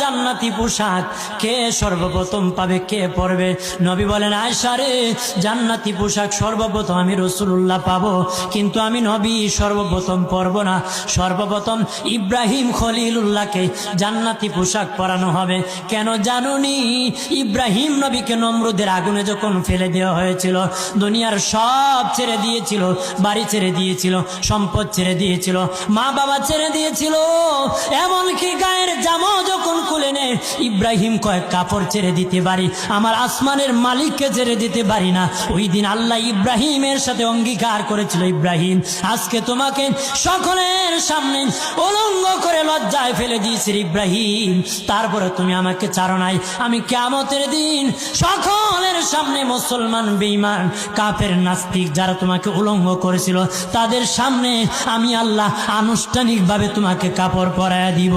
জান্নাতি পোশাক কে সর্বপ্রথম পাবে, কে পরবে? নবী বলেন, আয়েশা রে, জান্নাতি পোশাক সর্বপ্রথম আমি রাসূলুল্লাহ পাবো, কিন্তু আমি নবী সর্বপ্রথম পরব না। সর্বপ্রথম ইব্রাহিম খলিলুল্লাহকে জান্নাতি পোশাক পরানো হবে। কেন জানুনি? ইব্রাহিম নবীকে নমরুদের আগুনে যখন ফেলে দেওয়া হয়েছিল, দুনিয়ার সব ছেড়ে দিয়েছিল, বাড়ি ছেড়ে দিয়েছিল, সম্পদ ছেড়ে দিয়েছিল, মা বাবা ছেড়ে দিয়েছিল, এমনকি গায়ের জামা যখন খুলে নেয়, ইব্রাহিম কয়েক কাপড় ছেড়ে দিতে পারি, আমার আসমানের মালিককে ছেড়ে দিতে পারি না। ওই দিন আল্লাহ ইব্রাহিমের সাথে অঙ্গীকার করেছিল, ইব্রাহিম আজকে তোমাকে সকলের সামনে উলঙ্গ করে লজ্জায় ফেলে দিয়েছি ইব্রাহিম, তারপরে তুমি আমাকে ছাড়ো নাই। আমি কিয়ামতের দিন সকলের সামনে মুসলমান, বেঈমান, কাফের, নাস্তিক যারা তোমাকে উলঙ্গ করেছিল, তাদের সামনে আমি আল্লাহ আনুষ্ঠানিকভাবে তোমাকে কাপড় পরায়া দিব।